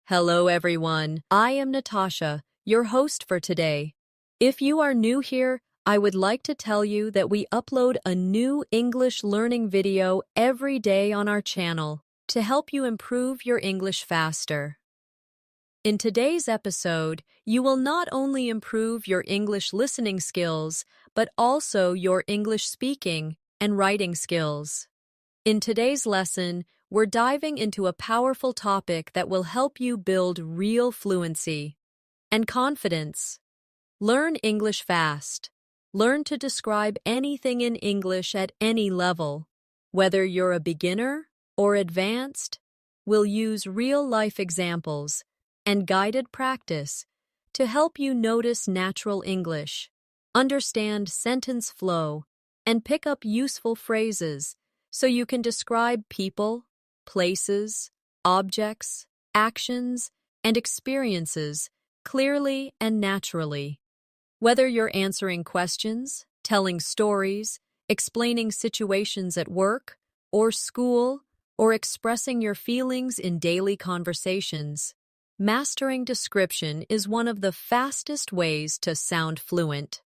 Hello, everyone. I am Natasha, your host for today. If you are new here, I would like to tell you that we upload a new English learning video every day on our channel to help you improve your English faster. In today's episode, you will not only improve your English listening skills, but also your English speaking and writing skills. In today's lesson, we're diving into a powerful topic that will help you build real fluency and confidence. Learn English fast. Learn to describe anything in English at any level. Whether you're a beginner or advanced, we'll use real-life examples and guided practice to help you notice natural English, understand sentence flow, and pick up useful phrases so you can describe people, places, objects, actions, and experiences clearly and naturally. Whether you're answering questions, telling stories, explaining situations at work or school, or expressing your feelings in daily conversations, mastering description is one of the fastest ways to sound fluent.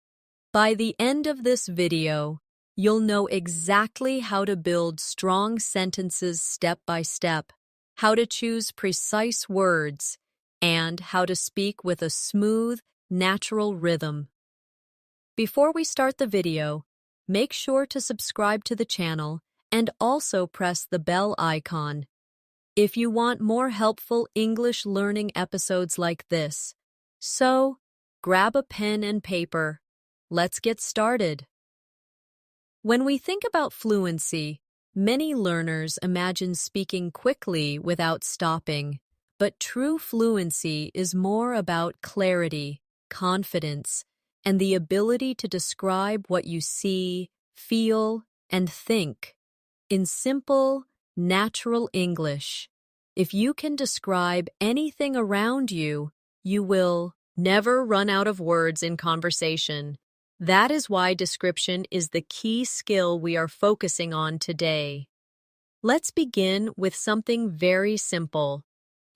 By the end of this video, you'll know exactly how to build strong sentences step by step, how to choose precise words, and how to speak with a smooth, natural rhythm. Before we start the video, make sure to subscribe to the channel and also press the bell icon if you want more helpful English learning episodes like this. So, grab a pen and paper. Let's get started. When we think about fluency, many learners imagine speaking quickly without stopping, but true fluency is more about clarity, confidence, and the ability to describe what you see, feel, and think in simple, natural English. If you can describe anything around you, you will never run out of words in conversation. That is why description is the key skill we are focusing on today. Let's begin with something very simple.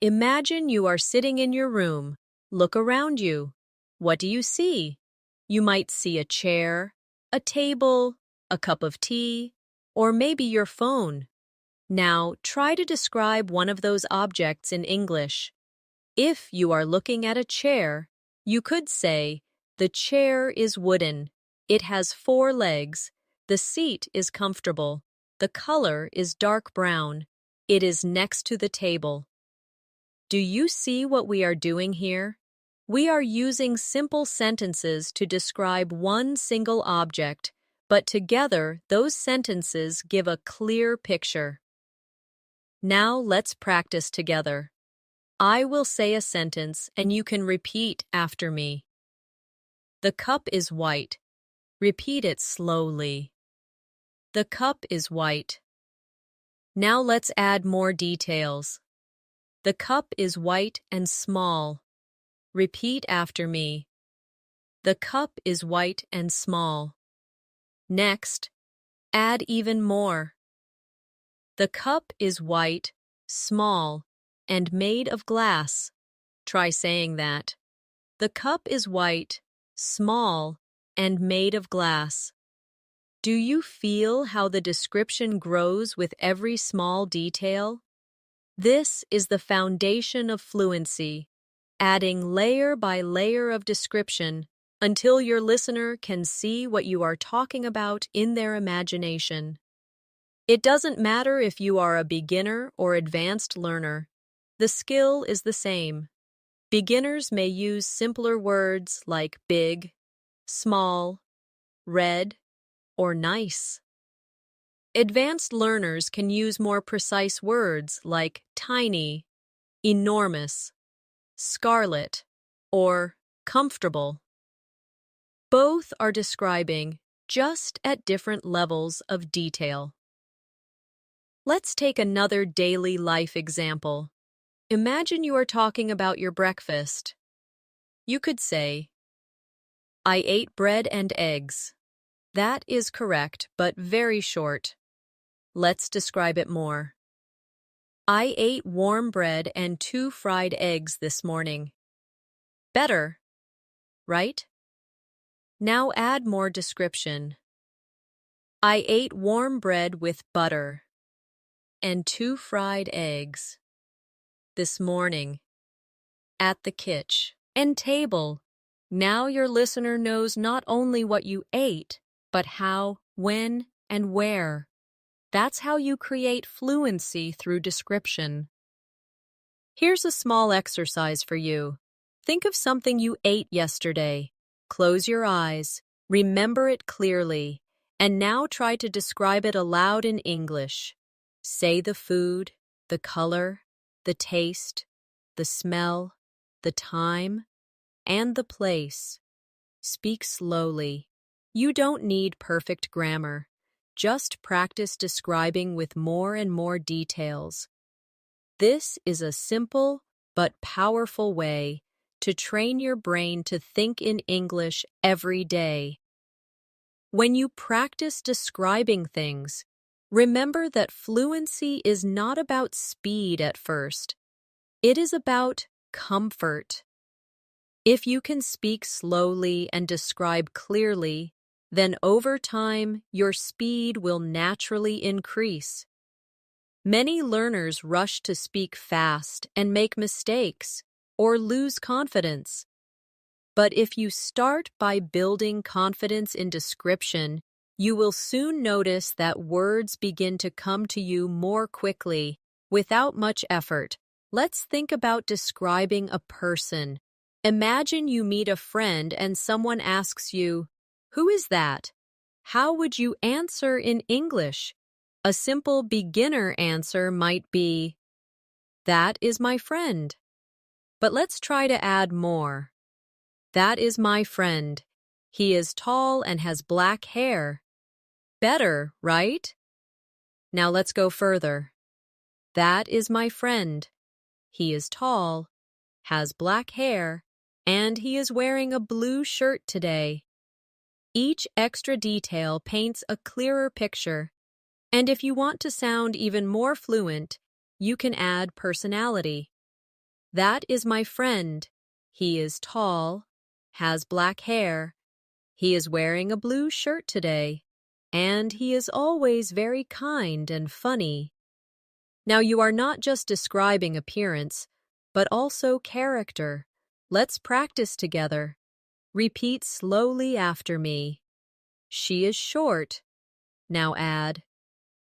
Imagine you are sitting in your room. Look around you. What do you see? You might see a chair, a table, a cup of tea, or maybe your phone. Now, try to describe one of those objects in English. If you are looking at a chair, you could say, "The chair is wooden. It has 4 legs. The seat is comfortable. The color is dark brown. It is next to the table." Do you see what we are doing here? We are using simple sentences to describe one single object, but together those sentences give a clear picture. Now let's practice together. I will say a sentence and you can repeat after me. The cup is white. Repeat it slowly. The cup is white. Now let's add more details. The cup is white and small. Repeat after me. The cup is white and small. Next, add even more. The cup is white, small, and made of glass. Try saying that. The cup is white, small, and made of glass. Do you feel how the description grows with every small detail? This is the foundation of fluency, adding layer by layer of description until your listener can see what you are talking about in their imagination. It doesn't matter if you are a beginner or advanced learner. The skill is the same. Beginners may use simpler words like big, small, red, or nice. Advanced learners can use more precise words like tiny, enormous, scarlet, or comfortable. Both are describing, just at different levels of detail. Let's take another daily life example. Imagine you are talking about your breakfast. You could say, "I ate bread and eggs." That is correct, but very short. Let's describe it more. I ate warm bread and 2 fried eggs this morning. Better, right? Now add more description. I ate warm bread with butter and 2 fried eggs this morning at the kitchen and table. Now your listener knows not only what you ate, but how, when, and where. That's how you create fluency through description. Here's a small exercise for you. Think of something you ate yesterday. Close your eyes, remember it clearly, and now try to describe it aloud in English. Say the food, the color, the taste, the smell, the time, and the place. Speak slowly. You don't need perfect grammar. Just practice describing with more and more details. This is a simple but powerful way to train your brain to think in English every day. When you practice describing things, remember that fluency is not about speed at first. It is about comfort. If you can speak slowly and describe clearly, then over time your speed will naturally increase. Many learners rush to speak fast and make mistakes or lose confidence. But if you start by building confidence in description, you will soon notice that words begin to come to you more quickly, without much effort. Let's think about describing a person. Imagine you meet a friend and someone asks you, "Who is that?" How would you answer in English? A simple beginner answer might be, "That is my friend." But let's try to add more. That is my friend. He is tall and has black hair. Better, right? Now let's go further. That is my friend. He is tall, has black hair, and he is wearing a blue shirt today. Each extra detail paints a clearer picture. And if you want to sound even more fluent, you can add personality. That is my friend. He is tall, has black hair. He is wearing a blue shirt today, and he is always very kind and funny. Now you are not just describing appearance, but also character. Let's practice together. Repeat slowly after me. She is short. Now add,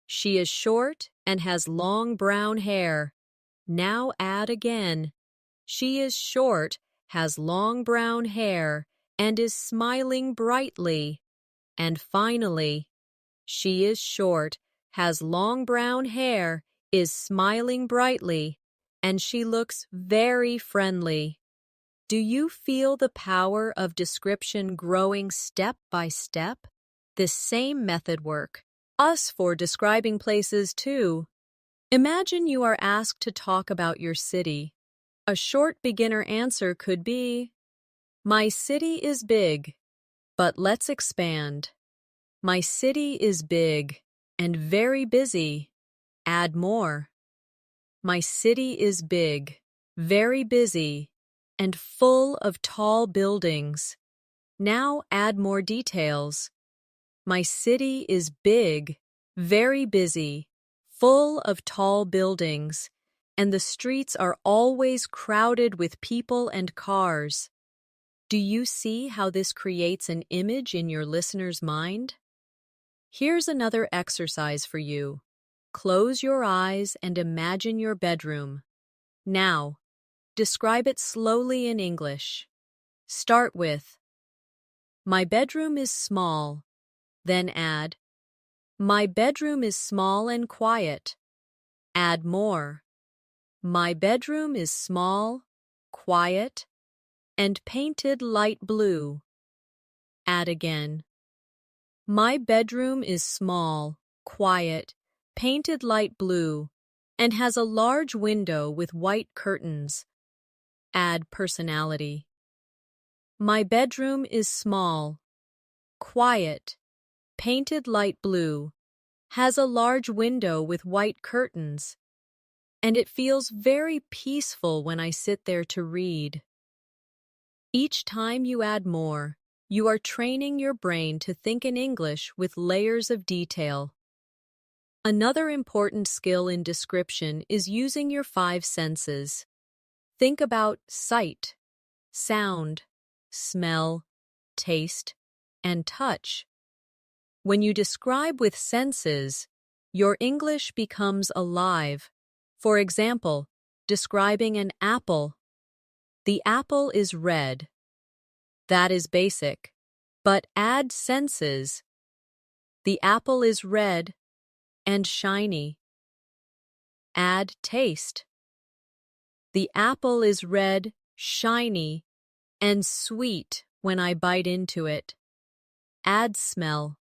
she is short and has long brown hair. Now add again. She is short, has long brown hair, and is smiling brightly. And finally, she is short, has long brown hair, is smiling brightly, and she looks very friendly. Do you feel the power of description growing step by step? This same method works for describing places too. Imagine you are asked to talk about your city. A short beginner answer could be, "My city is big." But let's expand. My city is big and very busy. Add more. My city is big, very busy, and full of tall buildings. Now add more details. My city is big, very busy, full of tall buildings, and the streets are always crowded with people and cars. Do you see how this creates an image in your listener's mind? Here's another exercise for you. Close your eyes and imagine your bedroom. Now, describe it slowly in English. Start with, "My bedroom is small." Then add, "My bedroom is small and quiet." Add more. My bedroom is small, quiet, and painted light blue. Add again. My bedroom is small, quiet, painted light blue, and has a large window with white curtains. Add personality. My bedroom is small, quiet, painted light blue, has a large window with white curtains. and it feels very peaceful when I sit there to read. Each time you add more, you are training your brain to think in English with layers of detail. Another important skill in description is using your five senses. Think about sight, sound, smell, taste, and touch. When you describe with senses, your English becomes alive. For example, describing an apple. The apple is red. That is basic. But add senses. The apple is red and shiny. Add taste. The apple is red, shiny, and sweet when I bite into it. Add smell.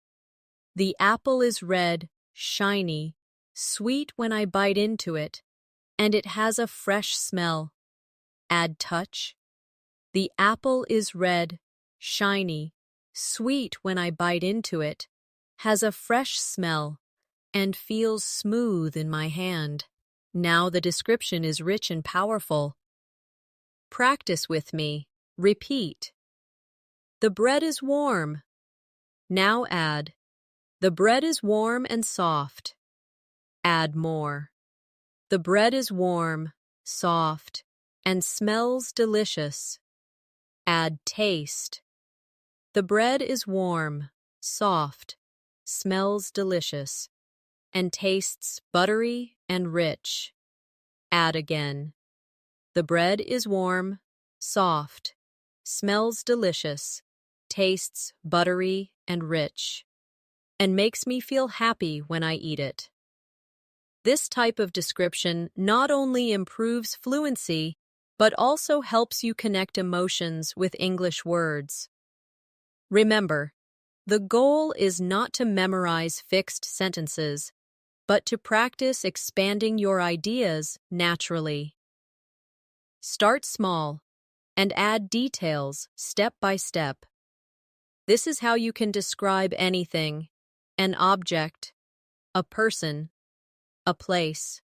The apple is red, shiny, sweet when I bite into it, and it has a fresh smell. Add touch. The apple is red, shiny, sweet when I bite into it, has a fresh smell, and feels smooth in my hand. Now the description is rich and powerful. Practice with me. Repeat. The bread is warm. Now add. The bread is warm and soft. Add more. The bread is warm, soft, and smells delicious. Add taste. The bread is warm, soft, smells delicious, and tastes buttery and rich. Add again. The bread is warm, soft, smells delicious, tastes buttery and rich, and makes me feel happy when I eat it. This type of description not only improves fluency, but also helps you connect emotions with English words. Remember, the goal is not to memorize fixed sentences, but to practice expanding your ideas naturally. Start small and add details step by step. This is how you can describe anything: an object, a person, a place,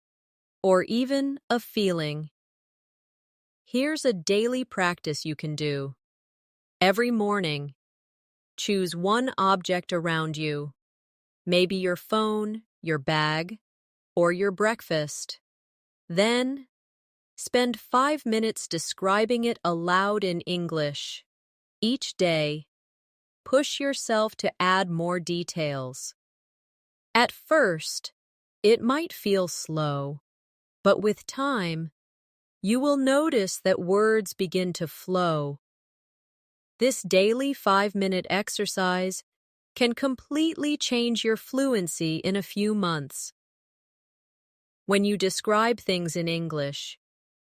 or even a feeling. Here's a daily practice you can do. Every morning, choose one object around you, maybe your phone, your bag, or your breakfast. Then, spend 5 minutes describing it aloud in English. Each day, push yourself to add more details. At first, it might feel slow, but with time, you will notice that words begin to flow. This daily 5-minute exercise can completely change your fluency in a few months. When you describe things in English,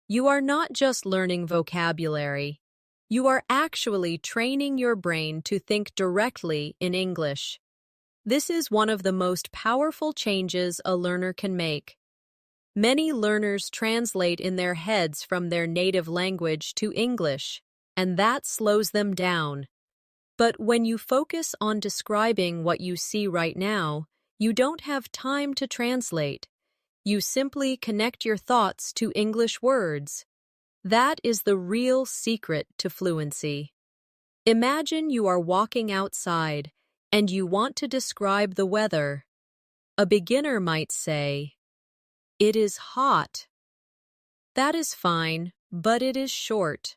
you are not just learning vocabulary. You are actually training your brain to think directly in English. This is one of the most powerful changes a learner can make. Many learners translate in their heads from their native language to English, and that slows them down. But when you focus on describing what you see right now, you don't have time to translate. You simply connect your thoughts to English words. That is the real secret to fluency. Imagine you are walking outside and you want to describe the weather. A beginner might say, "It is hot." That is fine, but it is short.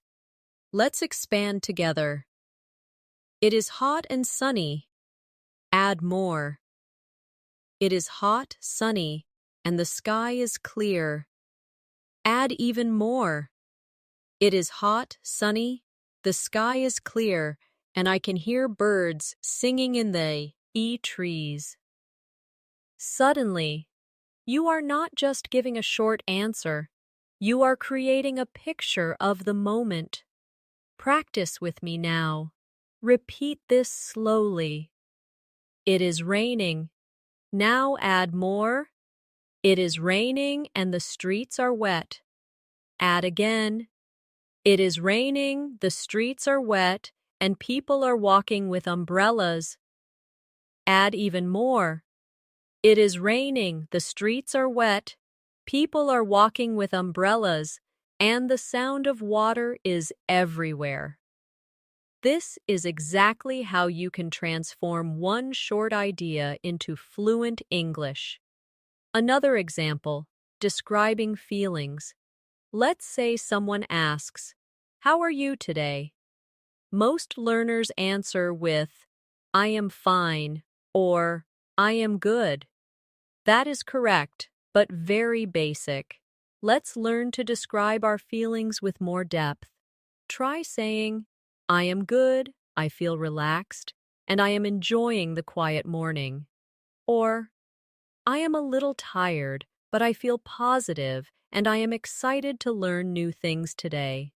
Let's expand together. It is hot and sunny. Add more. It is hot, sunny, and the sky is clear. Add even more. It is hot, sunny, the sky is clear, and I can hear birds singing in the trees. Suddenly, you are not just giving a short answer. You are creating a picture of the moment. Practice with me now. Repeat this slowly. It is raining. Now add more. It is raining and the streets are wet. Add again. It is raining, the streets are wet, and people are walking with umbrellas. Add even more. It is raining, the streets are wet, People are walking with umbrellas, and the sound of water is everywhere. This is exactly how you can transform one short idea into fluent English. Another example, describing feelings. Let's say someone asks, "How are you today?" Most learners answer with, "I am fine," or "I am good." That is correct, but very basic. Let's learn to describe our feelings with more depth. Try saying, "I am good, I feel relaxed, and I am enjoying the quiet morning." Or, "I am a little tired, but I feel positive and I am excited to learn new things today."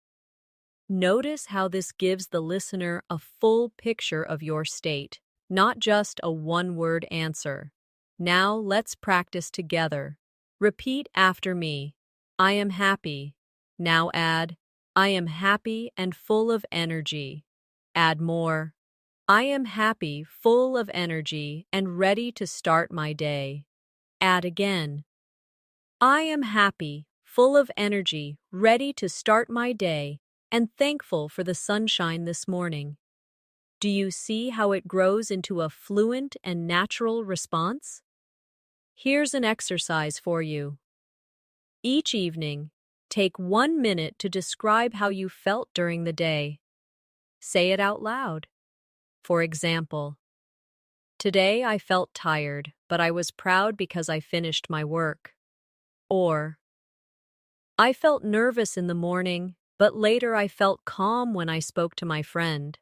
Notice how this gives the listener a full picture of your state, not just a one-word answer. Now let's practice together. Repeat after me. I am happy. Now add, I am happy and full of energy. Add more. I am happy, full of energy, and ready to start my day. Add again. I am happy, full of energy, ready to start my day, and thankful for the sunshine this morning. Do you see how it grows into a fluent and natural response? Here's an exercise for you. Each evening, take 1 minute to describe how you felt during the day. Say it out loud. For example, today I felt tired, but I was proud because I finished my work. Or, I felt nervous in the morning, but later I felt calm when I spoke to my friend.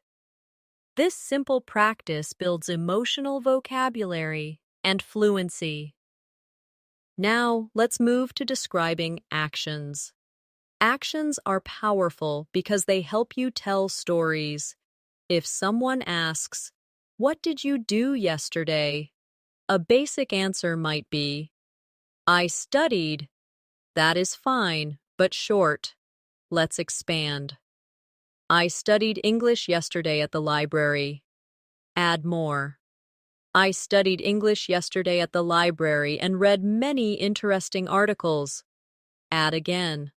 This simple practice builds emotional vocabulary and fluency. Now, let's move to describing actions. Actions are powerful because they help you tell stories. If someone asks, "What did you do yesterday?" a basic answer might be, "I studied." That is fine, but short. Let's expand. I studied English yesterday at the library. Add more. I studied English yesterday at the library and read many interesting articles. Add again.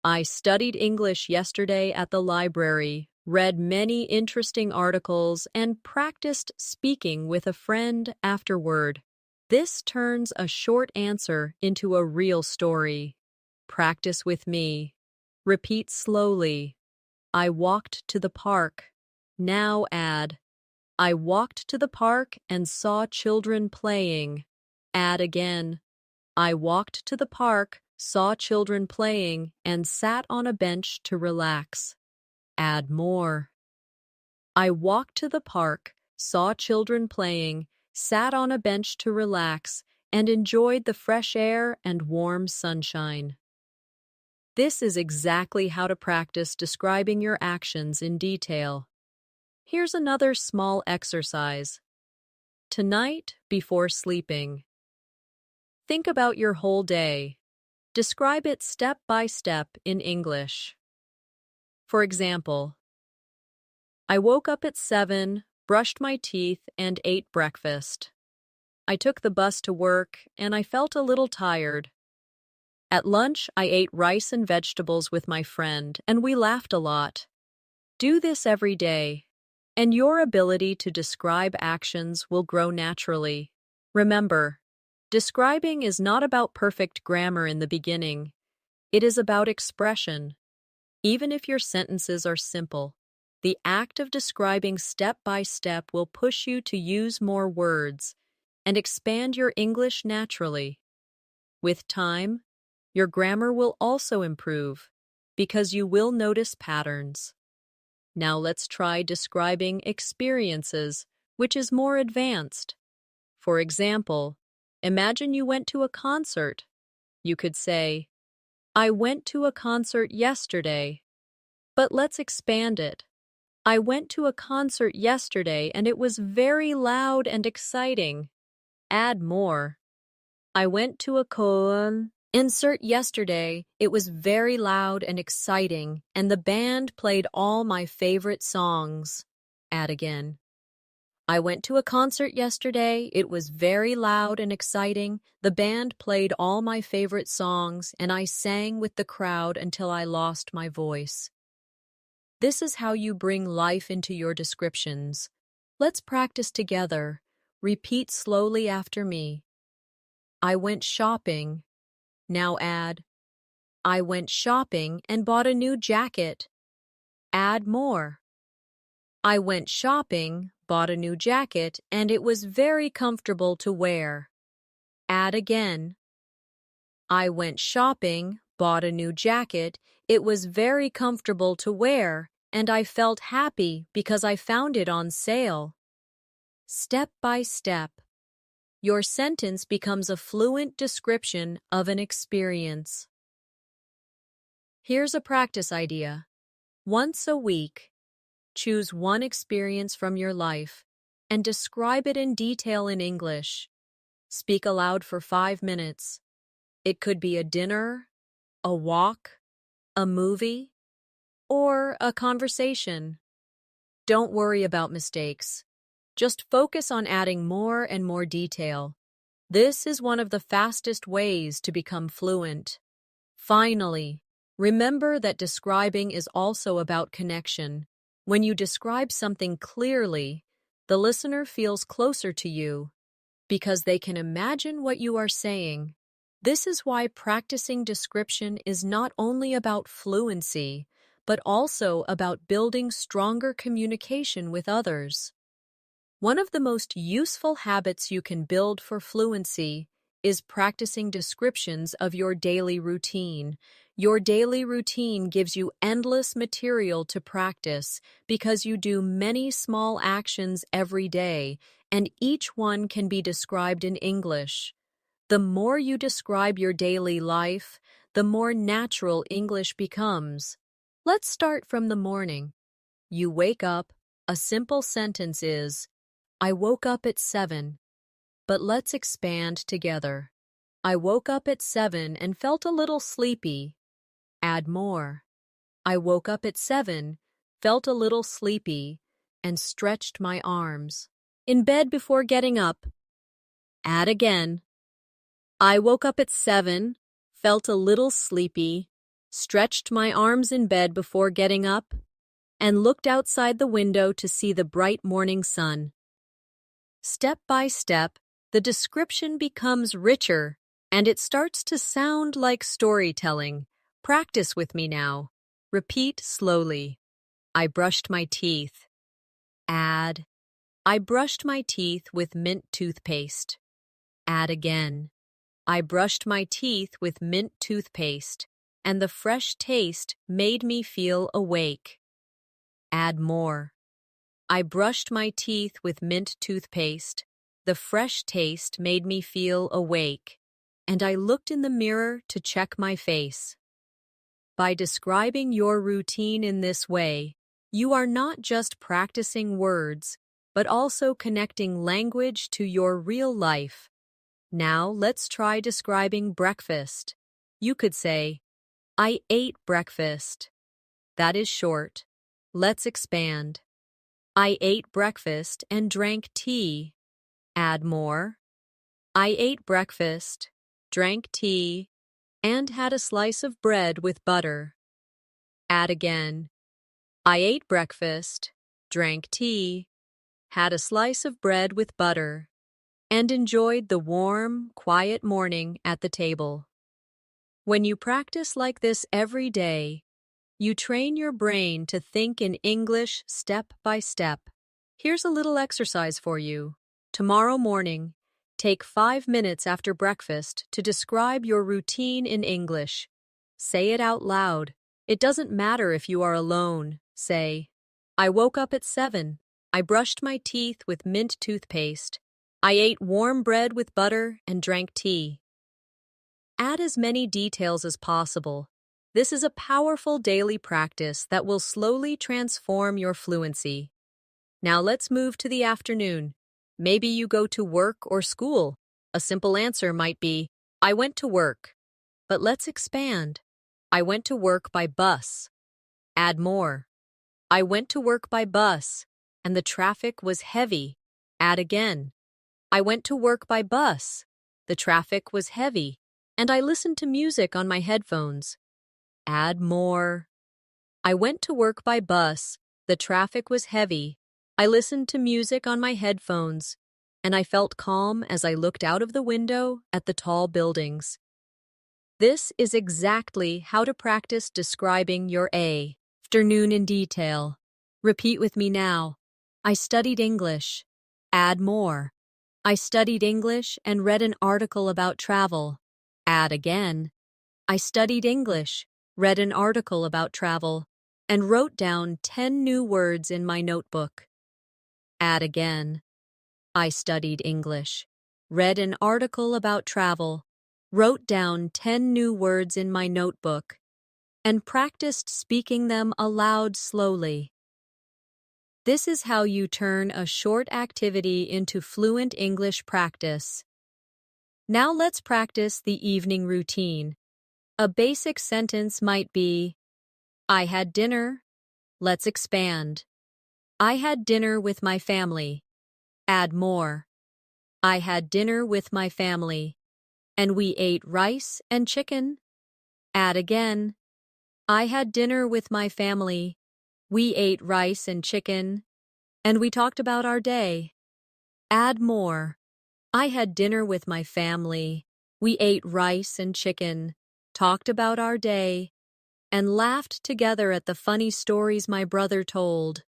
I studied English yesterday at the library, read many interesting articles, and practiced speaking with a friend afterward. This turns a short answer into a real story. Practice with me. Repeat slowly. I walked to the park. Now add, I walked to the park and saw children playing. Add again, I walked to the park, saw children playing, and sat on a bench to relax. Add more. I walked to the park, saw children playing, sat on a bench to relax, and enjoyed the fresh air and warm sunshine. This is exactly how to practice describing your actions in detail. Here's another small exercise. Tonight, before sleeping, think about your whole day. Describe it step by step in English. For example, I woke up at 7, brushed my teeth, and ate breakfast. I took the bus to work, and I felt a little tired. At lunch, I ate rice and vegetables with my friend, and we laughed a lot. Do this every day, and your ability to describe actions will grow naturally. Remember, describing is not about perfect grammar in the beginning. It is about expression. Even if your sentences are simple, the act of describing step by step will push you to use more words and expand your English naturally. With time, your grammar will also improve because you will notice patterns. Now let's try describing experiences, which is more advanced. For example, imagine you went to a concert. You could say, I went to a concert yesterday. But let's expand it. I went to a concert yesterday and it was very loud and exciting. Add more. I went to a concert yesterday. It was very loud and exciting, and the band played all my favorite songs. Add again. I went to a concert yesterday. It was very loud and exciting. The band played all my favorite songs, and I sang with the crowd until I lost my voice. This is how you bring life into your descriptions. Let's practice together. Repeat slowly after me. I went shopping. Now add, I went shopping and bought a new jacket. Add more. I went shopping, bought a new jacket, and it was very comfortable to wear. Add again. I went shopping, bought a new jacket, it was very comfortable to wear, and I felt happy because I found it on sale. Step by step, your sentence becomes a fluent description of an experience. Here's a practice idea. Once a week, choose one experience from your life and describe it in detail in English. Speak aloud for 5 minutes. It could be a dinner, a walk, a movie, or a conversation. Don't worry about mistakes. Just focus on adding more and more detail. This is one of the fastest ways to become fluent. Finally, remember that describing is also about connection. When you describe something clearly, the listener feels closer to you because they can imagine what you are saying. This is why practicing description is not only about fluency, but also about building stronger communication with others. One of the most useful habits you can build for fluency is practicing descriptions of your daily routine. Your daily routine gives you endless material to practice because you do many small actions every day, and each one can be described in English. The more you describe your daily life, the more natural English becomes. Let's start from the morning. You wake up. A simple sentence is, I woke up at 7. But let's expand together. I woke up at 7 and felt a little sleepy. Add more. I woke up at 7, felt a little sleepy, and stretched my arms. In bed before getting up. Add again. I woke up at 7, felt a little sleepy, stretched my arms in bed before getting up, and looked outside the window to see the bright morning sun. Step by step, the description becomes richer, and it starts to sound like storytelling. Practice with me now. Repeat slowly. I brushed my teeth. Add, I brushed my teeth with mint toothpaste. Add again. I brushed my teeth with mint toothpaste, and the fresh taste made me feel awake. Add more. I brushed my teeth with mint toothpaste. The fresh taste made me feel awake, and I looked in the mirror to check my face. By describing your routine in this way, you are not just practicing words, but also connecting language to your real life. Now let's try describing breakfast. You could say, I ate breakfast. That is short. Let's expand. I ate breakfast and drank tea. Add more. I ate breakfast, drank tea, and had a slice of bread with butter. Add again. I ate breakfast, drank tea, had a slice of bread with butter, and enjoyed the warm, quiet morning at the table. When you practice like this every day, you train your brain to think in English step by step. Here's a little exercise for you. Tomorrow morning, take 5 minutes after breakfast to describe your routine in English. Say it out loud. It doesn't matter if you are alone. Say, I woke up at 7. I brushed my teeth with mint toothpaste. I ate warm bread with butter and drank tea. Add as many details as possible. This is a powerful daily practice that will slowly transform your fluency. Now let's move to the afternoon. Maybe you go to work or school. A simple answer might be, I went to work. But let's expand. I went to work by bus. Add more. I went to work by bus, and the traffic was heavy. Add again. I went to work by bus. The traffic was heavy, and I listened to music on my headphones. Add more. I went to work by bus. The traffic was heavy. I listened to music on my headphones, and I felt calm as I looked out of the window at the tall buildings. This is exactly how to practice describing your afternoon in detail. Repeat with me now. I studied English. Add more. I studied English and read an article about travel. Add again. I studied English, read an article about travel, and wrote down 10 new words in my notebook. Add again. I studied English, read an article about travel, wrote down 10 new words in my notebook, and practiced speaking them aloud slowly. This is how you turn a short activity into fluent English practice. Now let's practice the evening routine. A basic sentence might be, I had dinner. Let's expand. I had dinner with my family. Add more. I had dinner with my family, and we ate rice and chicken. Add again. I had dinner with my family. We ate rice and chicken, and we talked about our day. Add more. I had dinner with my family. We ate rice and chicken, talked about our day, and laughed together at the funny stories my brother told.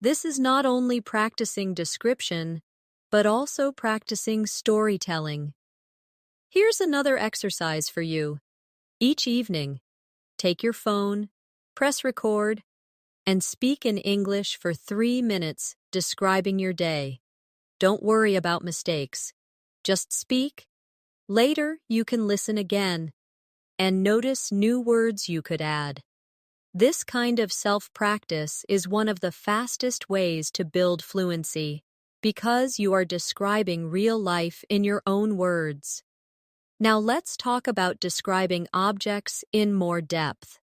This is not only practicing description, but also practicing storytelling. Here's another exercise for you. Each evening, take your phone, press record, and speak in English for 3 minutes describing your day. Don't worry about mistakes. Just speak. Later, you can listen again and notice new words you could add. This kind of self-practice is one of the fastest ways to build fluency because you are describing real life in your own words. Now let's talk about describing objects in more depth.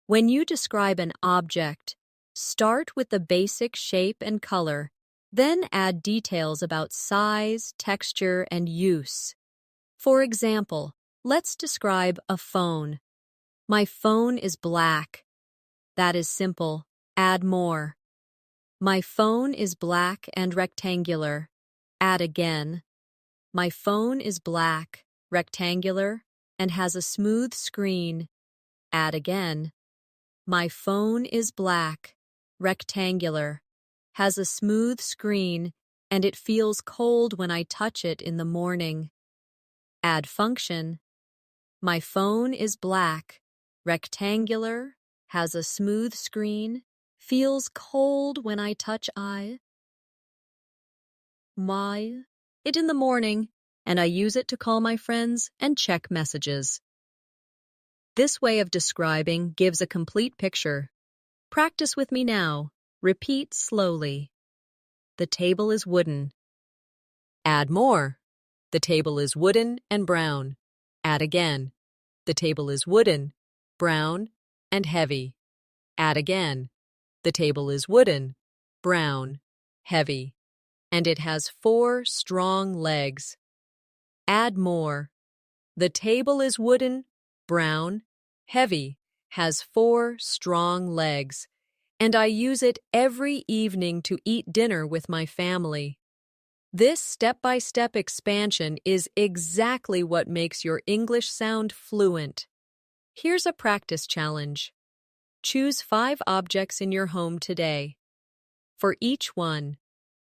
When you describe an object, start with the basic shape and color, then add details about size, texture, and use. For example, let's describe a phone. My phone is black. That is simple. Add more. My phone is black and rectangular. Add again. My phone is black, rectangular, and has a smooth screen. Add again. My phone is black, rectangular, has a smooth screen, and it feels cold when I touch it in the morning. Add function. My phone is black, rectangular, has a smooth screen, feels cold when I touch it in the morning, and I use it to call my friends and check messages. This way of describing gives a complete picture. Practice with me now. Repeat slowly. The table is wooden. Add more. The table is wooden and brown. Add again. The table is wooden, brown, and heavy. Add again. The table is wooden, brown, heavy, and it has 4 strong legs. Add more. The table is wooden, brown, heavy, has 4 strong legs, and I use it every evening to eat dinner with my family. This step-by-step expansion is exactly what makes your English sound fluent. Here's a practice challenge. Choose 5 objects in your home today. For each one,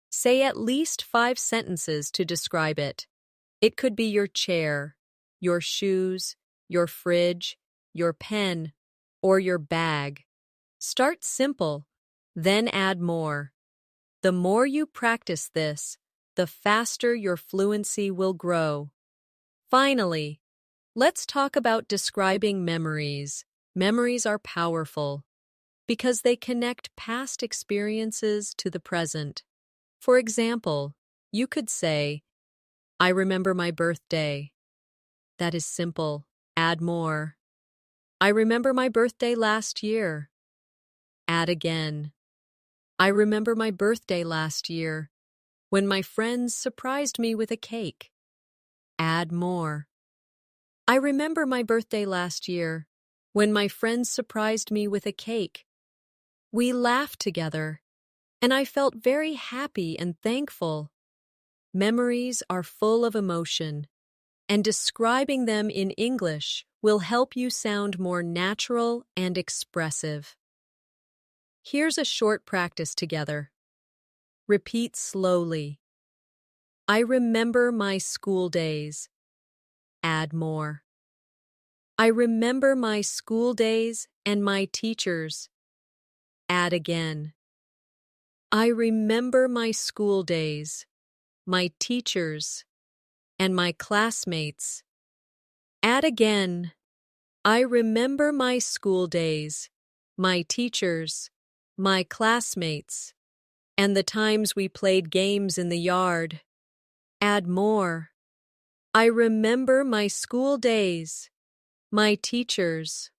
say at least 5 sentences to describe it. It could be your chair, your shoes, your fridge, your pen, or your bag. Start simple, then add more. The more you practice this, the faster your fluency will grow. Finally, let's talk about describing memories. Memories are powerful because they connect past experiences to the present. For example, you could say, I remember my birthday. That is simple. Add more. I remember my birthday last year. Add again. I remember my birthday last year. When my friends surprised me with a cake. Add more. I remember my birthday last year, when my friends surprised me with a cake. We laughed together, and I felt very happy and thankful. Memories are full of emotion, and describing them in English will help you sound more natural and expressive. Here's a short practice together. Repeat slowly. I remember my school days. Add more. I remember my school days and my teachers. Add again. I remember my school days, my teachers, and my classmates. Add again. I remember my school days, my teachers, my classmates, and the times we played games in the yard. Add more. I remember my school days, my teachers,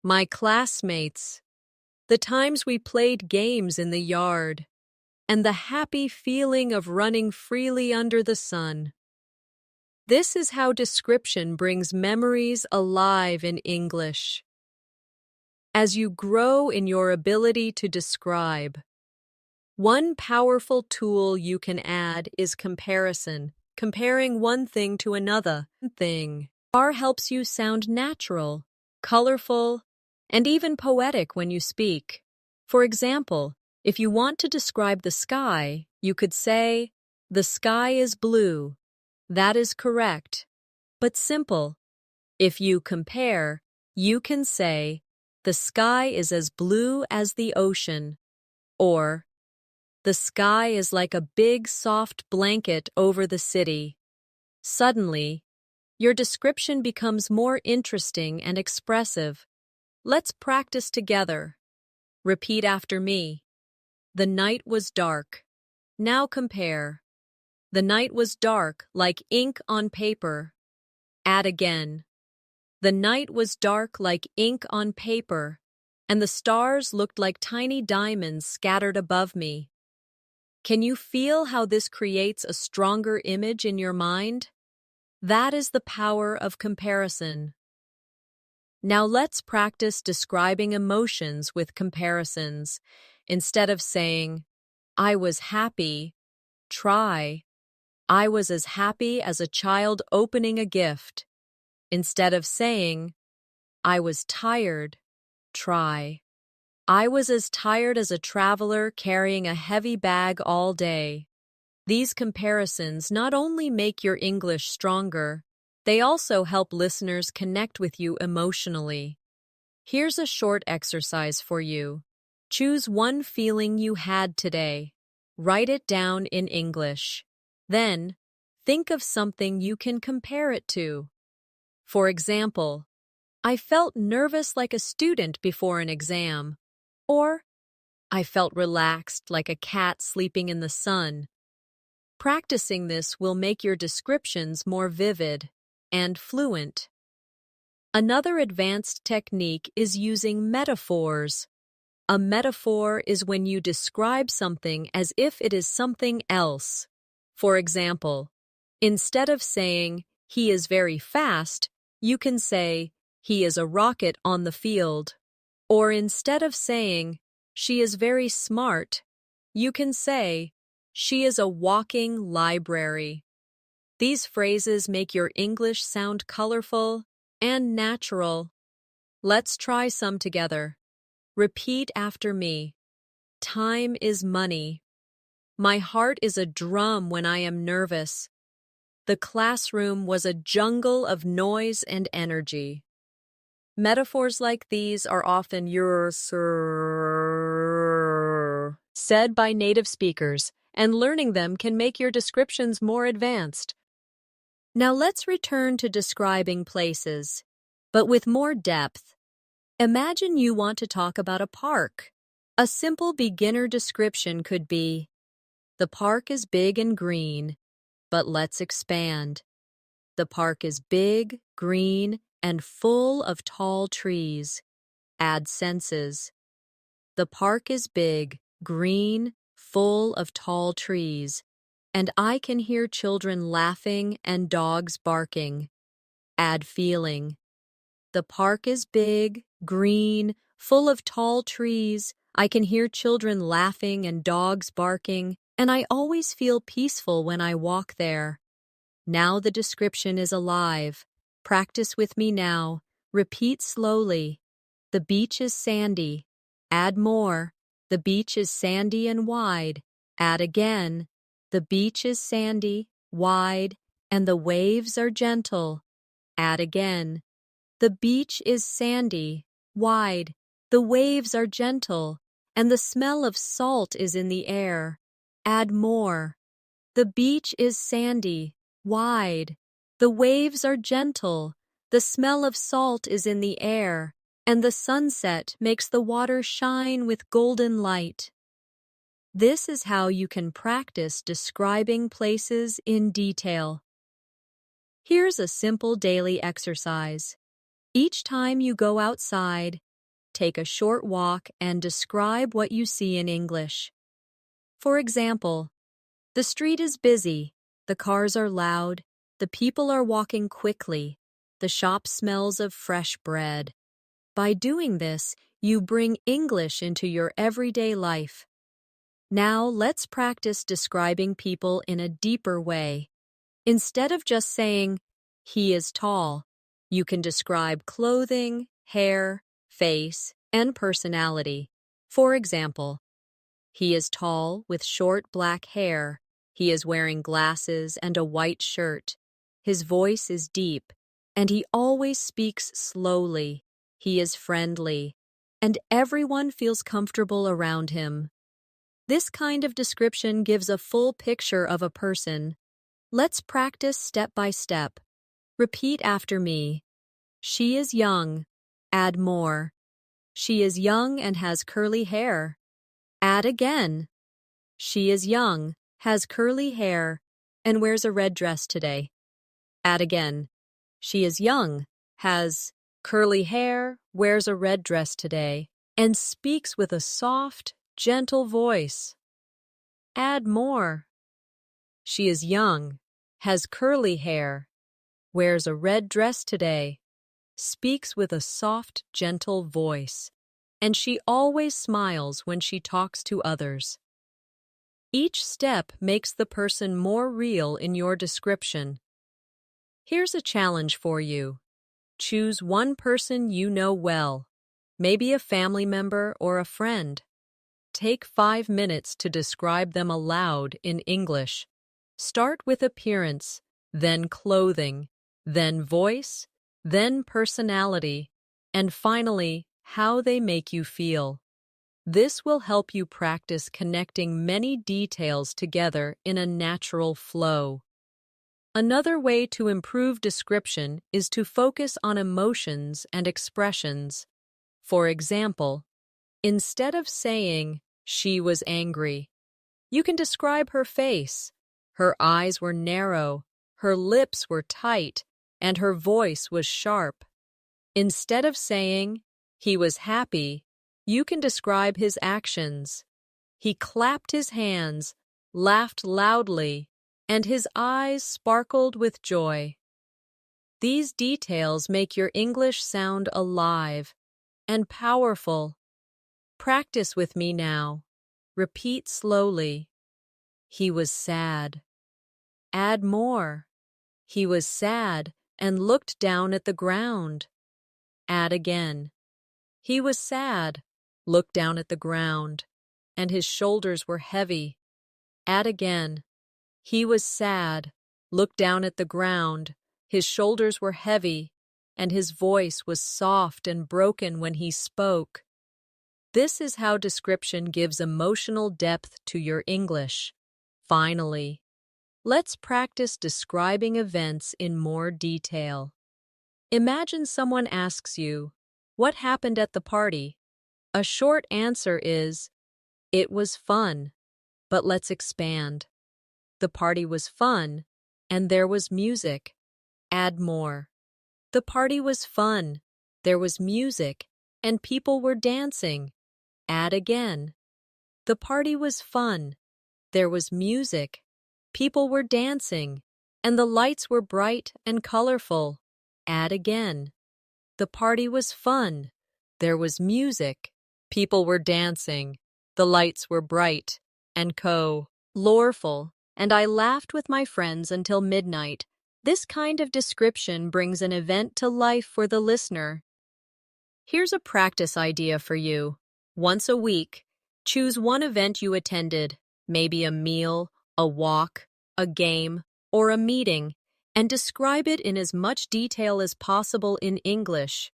my classmates, the times we played games in the yard, and the happy feeling of running freely under the sun. This is how description brings memories alive in English. As you grow in your ability to describe, one powerful tool you can add is comparison, comparing one thing to another thing. R helps you sound natural, colorful, and even poetic when you speak. For example, if you want to describe the sky, you could say, "The sky is blue." That is correct, but simple. If you compare, you can say, "The sky is as blue as the ocean," or "The sky is like a big soft blanket over the city." Suddenly, your description becomes more interesting and expressive. Let's practice together. Repeat after me. The night was dark. Now compare. The night was dark like ink on paper. Add again. The night was dark like ink on paper, and the stars looked like tiny diamonds scattered above me. Can you feel how this creates a stronger image in your mind? That is the power of comparison. Now let's practice describing emotions with comparisons. Instead of saying, "I was happy," try, "I was as happy as a child opening a gift." Instead of saying, "I was tired," try, "I was as tired as a traveler carrying a heavy bag all day." These comparisons not only make your English stronger, they also help listeners connect with you emotionally. Here's a short exercise for you. Choose one feeling you had today. Write it down in English. Then, think of something you can compare it to. For example, "I felt nervous like a student before an exam," or "I felt relaxed like a cat sleeping in the sun." Practicing this will make your descriptions more vivid and fluent. Another advanced technique is using metaphors. A metaphor is when you describe something as if it is something else. For example, instead of saying, "He is very fast," you can say, "He is a rocket on the field." Or instead of saying, "She is very smart," you can say, "She is a walking library." These phrases make your English sound colorful and natural. Let's try some together. Repeat after me. Time is money. My heart is a drum when I am nervous. The classroom was a jungle of noise and energy. Metaphors like these are often said by native speakers, and learning them can make your descriptions more advanced. Now let's return to describing places, but with more depth. Imagine you want to talk about a park. A simple beginner description could be, "The park is big and green, but let's expand. The park is big, green, and full of tall trees." Add senses. The park is big, green, full of tall trees, and I can hear children laughing and dogs barking. Add feeling. The park is big, green, full of tall trees. I can hear children laughing and dogs barking, and I always feel peaceful when I walk there. Now the description is alive. Practice with me now. Repeat slowly. The beach is sandy. Add more. The beach is sandy and wide. Add again. The beach is sandy, wide, and the waves are gentle. Add again. The beach is sandy, wide, the waves are gentle, and the smell of salt is in the air. Add more. The beach is sandy, wide, the waves are gentle, the smell of salt is in the air, and the sunset makes the water shine with golden light. This is how you can practice describing places in detail. Here's a simple daily exercise. Each time you go outside, take a short walk and describe what you see in English. For example, the street is busy, the cars are loud, the people are walking quickly, the shop smells of fresh bread. By doing this, you bring English into your everyday life. Now let's practice describing people in a deeper way. Instead of just saying, "He is tall," you can describe clothing, hair, face, and personality. For example, he is tall with short black hair. He is wearing glasses and a white shirt. His voice is deep, and he always speaks slowly. He is friendly, and everyone feels comfortable around him. This kind of description gives a full picture of a person. Let's practice step by step. Repeat after me. She is young. Add more. She is young and has curly hair. Add again. She is young, has curly hair, and wears a red dress today. Add again. She is young, has curly hair, wears a red dress today, and speaks with a soft, gentle voice. Add more. She is young, has curly hair, wears a red dress today, speaks with a soft, gentle voice, and she always smiles when she talks to others. Each step makes the person more real in your description. Here's a challenge for you. Choose one person you know well, maybe a family member or a friend. Take 5 minutes to describe them aloud in English. Start with appearance, then clothing, then voice, then personality, and finally, how they make you feel. This will help you practice connecting many details together in a natural flow. Another way to improve description is to focus on emotions and expressions. For example, instead of saying, "She was angry," you can describe her face. Her eyes were narrow, her lips were tight, and her voice was sharp. Instead of saying, "He was happy," you can describe his actions. He clapped his hands, laughed loudly, and his eyes sparkled with joy. These details make your English sound alive and powerful. Practice with me now. Repeat slowly. He was sad. Add more. He was sad and looked down at the ground. Add again. He was sad, looked down at the ground, and his shoulders were heavy. Add again. He was sad, looked down at the ground, his shoulders were heavy, and his voice was soft and broken when he spoke. This is how description gives emotional depth to your English. Finally, let's practice describing events in more detail. Imagine someone asks you, "What happened at the party?" A short answer is, "It was fun." But let's expand. The party was fun, and there was music. Add more. The party was fun, there was music, and people were dancing. Add again. The party was fun, there was music, People were dancing, and the lights were bright and colorful. Add again. The party was fun. There was music. People were dancing. The lights were bright and colorful, and I laughed with my friends until midnight. This kind of description brings an event to life for the listener. Here's a practice idea for you. Once a week, choose one event you attended, maybe a meal, a walk, a game, or a meeting, and describe it in as much detail as possible in English.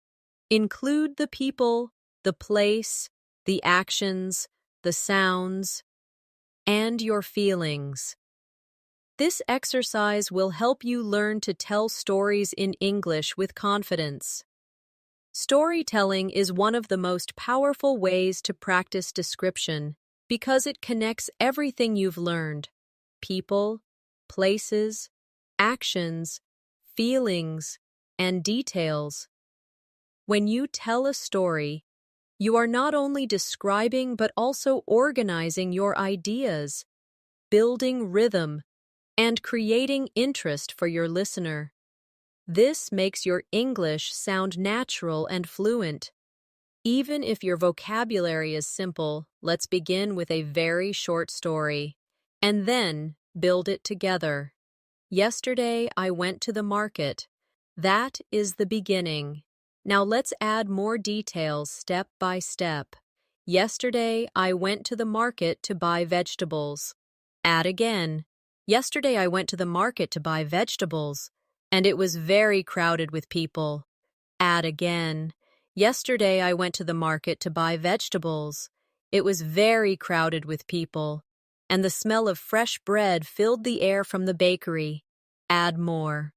Include the people, the place, the actions, the sounds, and your feelings. This exercise will help you learn to tell stories in English with confidence. Storytelling is one of the most powerful ways to practice description because it connects everything you've learned: people, places, actions, feelings, and details. When you tell a story, you are not only describing but also organizing your ideas, building rhythm, and creating interest for your listener. This makes your English sound natural and fluent. Even if your vocabulary is simple, let's begin with a very short story, and then build it together. Yesterday, I went to the market. That is the beginning. Now let's add more details step by step. Yesterday, I went to the market to buy vegetables. Add again. Yesterday, I went to the market to buy vegetables, and it was very crowded with people. Add again. Yesterday, I went to the market to buy vegetables. It was very crowded with people, and the smell of fresh bread filled the air from the bakery. Add more.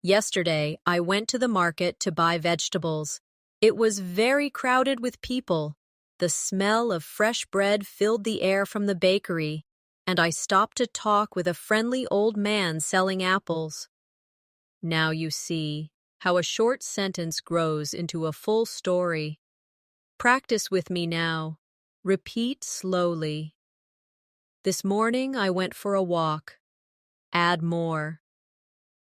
Yesterday, I went to the market to buy vegetables. It was very crowded with people. The smell of fresh bread filled the air from the bakery, and I stopped to talk with a friendly old man selling apples. Now you see how a short sentence grows into a full story. Practice with me now. Repeat slowly. This morning I went for a walk. Add more.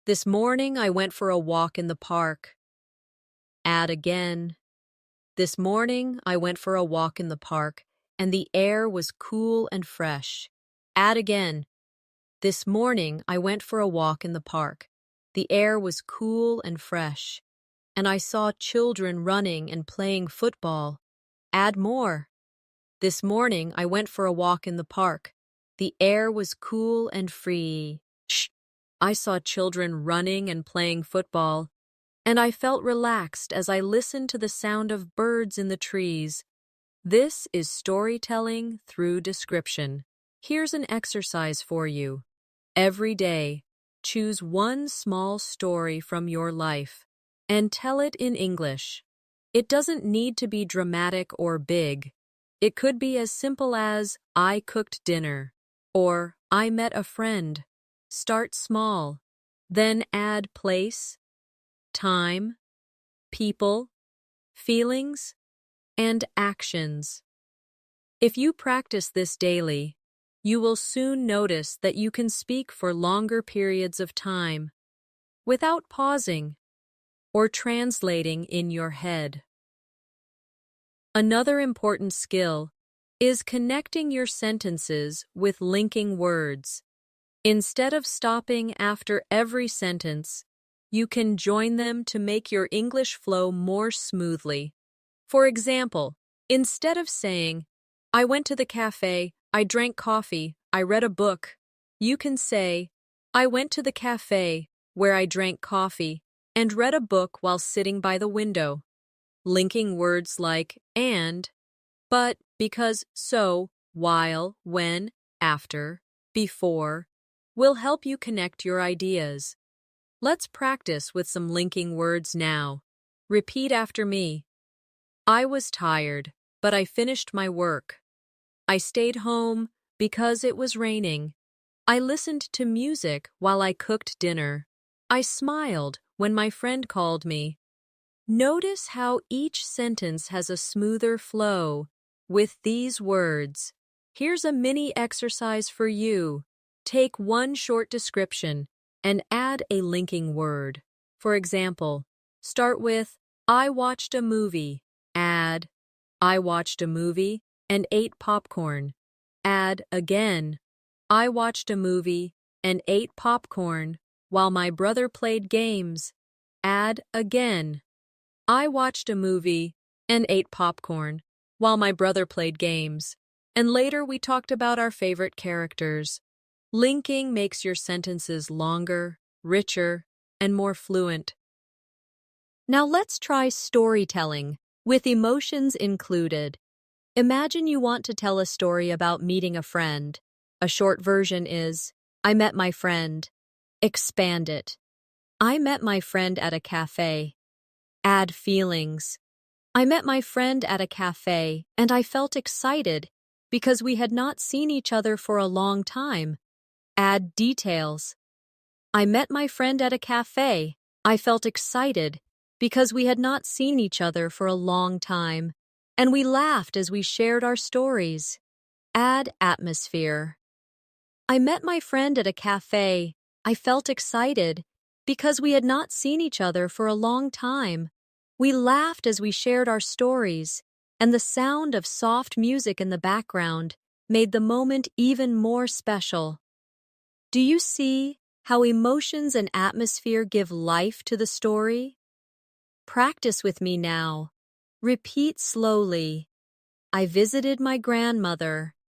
This morning I went for a walk in the park. Add again. This morning I went for a walk in the park, and the air was cool and fresh. Add again. This morning I went for a walk in the park. The air was cool and fresh, and I saw children running and playing football. Add more. This morning I went for a walk in the park. The air was cool and free. I saw children running and playing football, and I felt relaxed as I listened to the sound of birds in the trees. This is storytelling through description. Here's an exercise for you. Every day, choose one small story from your life and tell it in English. It doesn't need to be dramatic or big. It could be as simple as, I cooked dinner, or I met a friend. Start small, then add place, time, people, feelings, and actions. If you practice this daily, you will soon notice that you can speak for longer periods of time without pausing or translating in your head. Another important skill is connecting your sentences with linking words. Instead of stopping after every sentence, you can join them to make your English flow more smoothly. For example, instead of saying, I went to the cafe, I drank coffee, I read a book, you can say, I went to the cafe where I drank coffee and read a book while sitting by the window. Linking words like and, but, because, so, while, when, after, before, will help you connect your ideas. Let's practice with some linking words now. Repeat after me. I was tired, but I finished my work. I stayed home because it was raining. I listened to music while I cooked dinner. I smiled when my friend called me. Notice how each sentence has a smoother flow with these words. Here's a mini exercise for you. Take one short description and add a linking word. For example, start with, I watched a movie. Add, I watched a movie and ate popcorn. Add again, I watched a movie and ate popcorn while my brother played games. Add again, I watched a movie and ate popcorn while my brother played games. And later we talked about our favorite characters. Linking makes your sentences longer, richer, and more fluent. Now let's try storytelling, with emotions included. Imagine you want to tell a story about meeting a friend. A short version is, I met my friend. Expand it. I met my friend at a cafe. Add feelings. I met my friend at a cafe and I felt excited because we had not seen each other for a long time. Add details. I met my friend at a cafe. I felt excited because we had not seen each other for a long time, and we laughed as we shared our stories. Add atmosphere. I met my friend at a cafe. I felt excited because we had not seen each other for a long time. We laughed as we shared our stories, and the sound of soft music in the background made the moment even more special. Do you see how emotions and atmosphere give life to the story? Practice with me now. Repeat slowly. I visited my grandmother.